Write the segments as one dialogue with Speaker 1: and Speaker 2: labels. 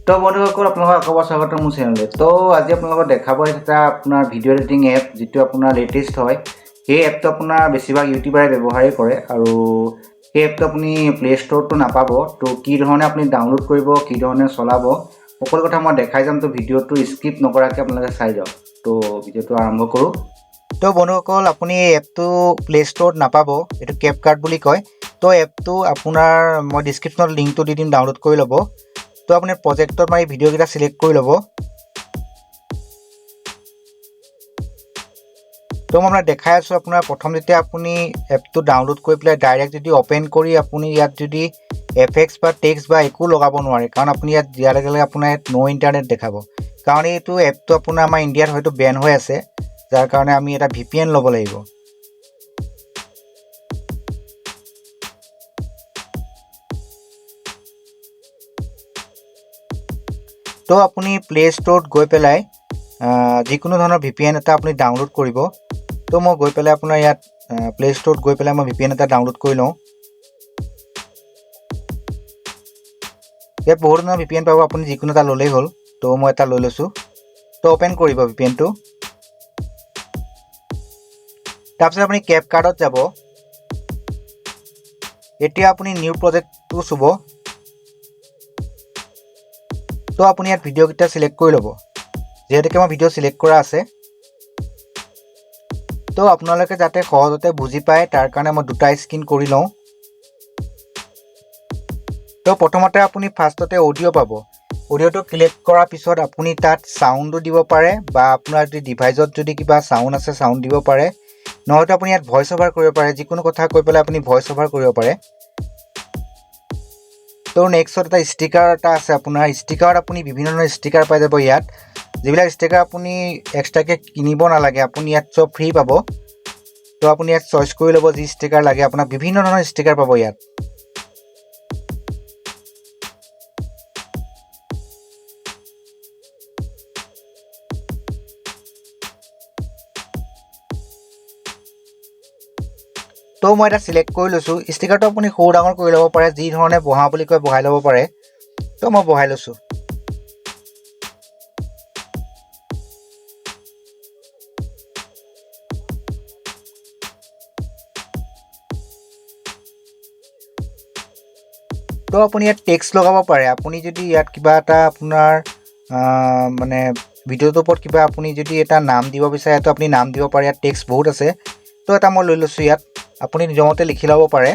Speaker 1: তো বন্ধুসকল আপোনালোকক আকৌ স্বাগতম মোৰ চেনেললৈ। তো আজি আপোনালোকক দেখাব এটা আপোনাৰ ভিডিঅ' এডিটিং এপ যিটো আপোনাৰ লেটেষ্ট হয়। সেই এপটো আপোনাৰ বেছিভাগ ইউটিউবাৰে ব্যৱহাৰেই কৰে আৰু সেই এপটো আপুনি প্লে ষ্ট'ৰতো নাপাব। তো কি ধৰণে আপুনি ডাউনলোড কৰিব, কি ধৰণে চলাব, সকলো কথা মই দেখাই যাম। তো ভিডিঅ'টো স্কিপ নকৰাকৈ আপোনালোকে চাই যাওক। তো ভিডিঅ'টো আৰম্ভ কৰোঁ। তো বন্ধুসকল আপুনি এই এপটো প্লে ষ্ট'ৰত নাপাব, এইটো কেপকাৰ্ট বুলি কয়। তো এপটো আপোনাৰ মই ডিছক্ৰিপশ্যনত লিংকটো দি দিম, ডাউনলোড কৰি ল'ব। তো আপুনি প্ৰজেক্টত মাৰি ভিডিঅ'কেইটা চিলেক্ট কৰি ল'ব। তো মই আপোনাক দেখাই আছোঁ। আপোনাৰ প্ৰথম যেতিয়া আপুনি এপটো ডাউনলোড কৰি পেলাই ডাইৰেক্ট যদি অ'পেন কৰি আপুনি ইয়াত যদি এফেক্টছ বা টেক্সট বা একো লগাব নোৱাৰে, কাৰণ আপুনি ইয়াত দিয়াৰ লগে লগে আপোনাৰ ইয়াত ন' ইণ্টাৰনেট দেখাব। কাৰণ এইটো এপটো আপোনাৰ আমাৰ ইণ্ডিয়াত হয়তো বেন হৈ আছে, যাৰ কাৰণে আমি এটা VPN ল'ব লাগিব। তো আপুনি প্লে ষ্ট'ৰত গৈ পেলাই যিকোনো ধৰণৰ VPN এটা আপুনি ডাউনলোড কৰিব। তো মই গৈ পেলাই আপোনাৰ ইয়াত প্লে ষ্ট'ৰত গৈ পেলাই মই VPN এটা ডাউনলোড কৰি লওঁ। ইয়াত বহুত ধৰণৰ VPN পাব, আপুনি যিকোনো এটা ল'লেই হ'ল। তো মই এটা লৈ লৈছোঁ। তো অ'পেন কৰিব VPNটো। তাৰপিছত আপুনি কেপকাৰ্টত যাব। এতিয়া আপুনি নিউ প্ৰজেক্টটো চুব। তো আপুনি ইয়াত ভিডিঅ'কেইটা চিলেক্ট কৰি ল'ব, যিহেতুকে মই ভিডিঅ' চিলেক্ট কৰা আছে। তো আপোনালোকে যাতে সহজতে বুজি পায় তাৰ কাৰণে মই দুটা স্ক্ৰীন কৰি লওঁ। তো প্ৰথমতে আপুনি ফাৰ্ষ্টতে অডিঅ' পাব। অডিঅ'টো ক্লিক কৰাৰ পিছত আপুনি তাত চাউণ্ডো দিব পাৰে, বা আপোনাৰ যদি ডিভাইচত যদি কিবা চাউণ্ড আছে চাউণ্ড দিব পাৰে, নহয়তো আপুনি ইয়াত ভইচ অভাৰ কৰিব পাৰে। যিকোনো কথা কৈ পেলাই আপুনি ভইচ অভাৰ কৰিব পাৰে। তো নেক্সট এটা ষ্টিকাৰ এটা আছে আপোনাৰ। ষ্টিকাৰত আপুনি বিভিন্ন ধৰণৰ ষ্টিকাৰ পাই যাব ইয়াত, যিবিলাক ষ্টিকাৰ আপুনি এক্সট্ৰাকৈ কিনিব নালাগে, আপুনি ইয়াত চব ফ্ৰী পাব। তো আপুনি ইয়াত চইচ কৰি ল'ব যি ষ্টিকাৰ লাগে, আপোনাক বিভিন্ন ধৰণৰ ষ্টিকাৰ পাব ইয়াত। তো মই এটা চিলেক্ট কৰি লৈছোঁ। ষ্টিকাৰটো আপুনি সৰু ডাঙৰ কৰি ল'ব পাৰে, যি ধৰণে বহাওঁ বুলি কয় বহাই ল'ব পাৰে। তো মই বহাই লৈছোঁ। তো আপুনি ইয়াত টেক্সট লগাব পাৰে। আপুনি যদি ইয়াত কিবা এটা আপোনাৰ মানে ভিডিঅ'টোৰ ওপৰত কিবা আপুনি যদি এটা নাম দিব বিচাৰে, তো আপুনি নাম দিব পাৰে। ইয়াত টেক্সট বহুত আছে। তো এটা মই লৈ লৈছোঁ ইয়াত, আপুনি নিজৰ মতে লিখি ল'ব পাৰে।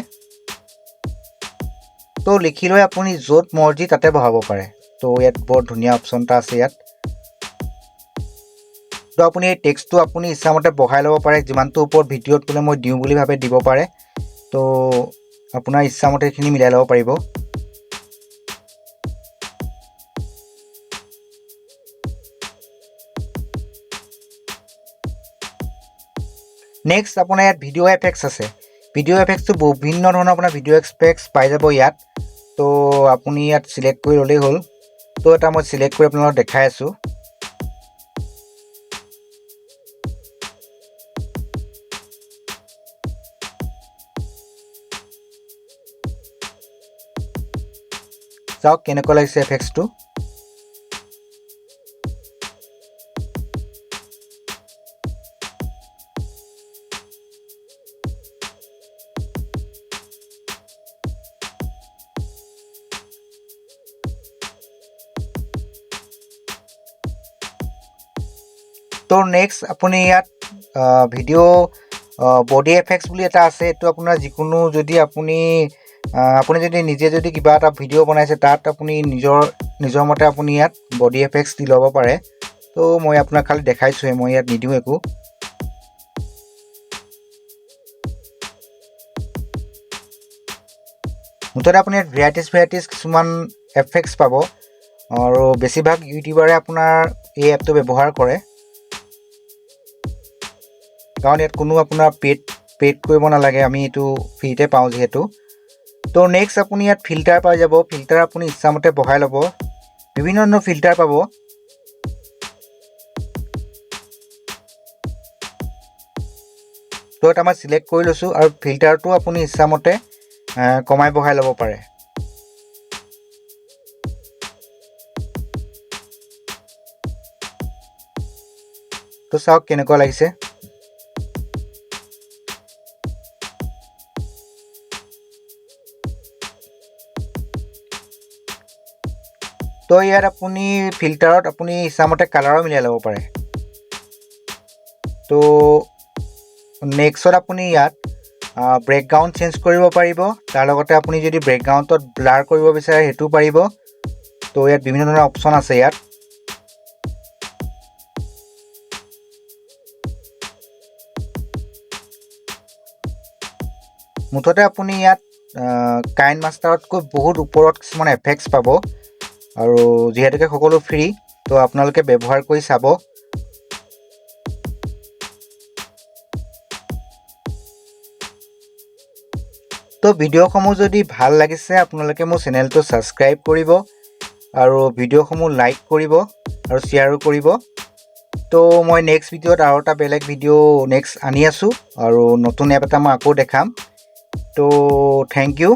Speaker 1: তো লিখি লৈ আপুনি য'ত মৰ্জি তাতে বহাব পাৰে। তো ইয়াত বৰ ধুনীয়া অপশ্যন এটা আছে ইয়াত। তো আপুনি এই টেক্সটটো আপুনি ইচ্ছামতে বহাই ল'ব পাৰে। যিমানটো ওপৰত ভিডিঅ'ত বোলে মই দিওঁ বুলি ভাবে দিব পাৰে। তো আপোনাৰ ইচ্ছামতে এইখিনি মিলাই ল'ব পাৰিব। নেক্সট আপোনাৰ ইয়াত ভিডিঅ' এফেক্টছ আছে। ভিডিঅ' এফেক্টছটো বিভিন্ন ধৰণৰ আপোনাৰ ভিডিঅ' এফেক্টছ পাই যাব ইয়াত। তো আপুনি ইয়াত চিলেক্ট কৰি ল'লেই হ'ল। তো এটা মই চিলেক্ট কৰি আপোনালোকক দেখাই আছোঁ। চাওক কেনেকুৱা লাগিছে এফেক্টছটো। তো নেক্সট আপুনি ইয়াত ভিডিঅ' বডি এফেক্টছ বুলি এটা আছে। এইটো আপোনাৰ যিকোনো যদি আপুনি যদি নিজে যদি কিবা এটা ভিডিঅ' বনাইছে, তাত আপুনি নিজৰ মতে আপুনি ইয়াত বডি এফেক্টছ দি ল'ব পাৰে। তো মই আপোনাক খালি দেখাইছোঁহে, মই ইয়াত নিদিওঁ একো। মুঠতে আপুনি ইয়াত ভেৰাইটিজ কিছুমান এফেক্টছ পাব, আৰু বেছিভাগ ইউটিউবাৰে আপোনাৰ এই এপটো ব্যৱহাৰ কৰে, কাৰণ ইয়াত কোনো আপোনাৰ পেইড কৰিব নালাগে। আমি এইটো ফ্ৰীতে পাওঁ যিহেতু। তো নেক্সট আপুনি ইয়াত ফিল্টাৰ পাই যাব। ফিল্টাৰ আপুনি ইচ্ছামতে বহাই ল'ব, বিভিন্ন ধৰণৰ ফিল্টাৰ পাব। তো এটা মই চিলেক্ট কৰি লৈছোঁ, আৰু ফিল্টাৰটো আপুনি ইচ্ছামতে কমাই বঢ়াই ল'ব পাৰে। তো চাওক কেনেকুৱা লাগিছে তো ইয়াত আপুনি ফিল্টাৰত আপুনি ইচ্ছামতে কালাৰো মিলাই ল'ব পাৰে তো নেক্সট আপুনি ইয়াত ব্ৰেকগ্ৰাউণ্ড চেঞ্জ কৰিব পাৰিব তাৰ লগতে আপুনি যদি ব্ৰেকগ্ৰাউণ্ডত ব্লাৰ কৰিব বিচাৰে হেতু পাৰিব তো ইয়াত বিভিন্ন ধৰণৰ অপচন আছে ইয়াত মুঠতে আপুনি ইয়াত কাইন মাষ্টাৰতকৈ বহুত ওপৰত কিছুমান এফেক্টছ পাব আৰু যেহেতুকে সকলো ফ্ৰী তো আপোনালোকে ব্যৱহাৰ কৰি চাব তো ভিডিঅ'সমূহ যদি ভাল লাগিছে আপোনালোকে মোৰ চেনেলটো ছাবস্ক্ৰাইব কৰিব আৰু ভিডিঅ'সমূহ লাইক কৰিব আৰু শ্বেয়াৰো কৰিব তো মই নেক্সট ভিডিঅ'ত আৰু এটা বেলেগ ভিডিঅ' নেক্সট আনি আছোঁ আৰু নতুন এপ এটা মই আকৌ দেখাম তো থ্যাংক ইউ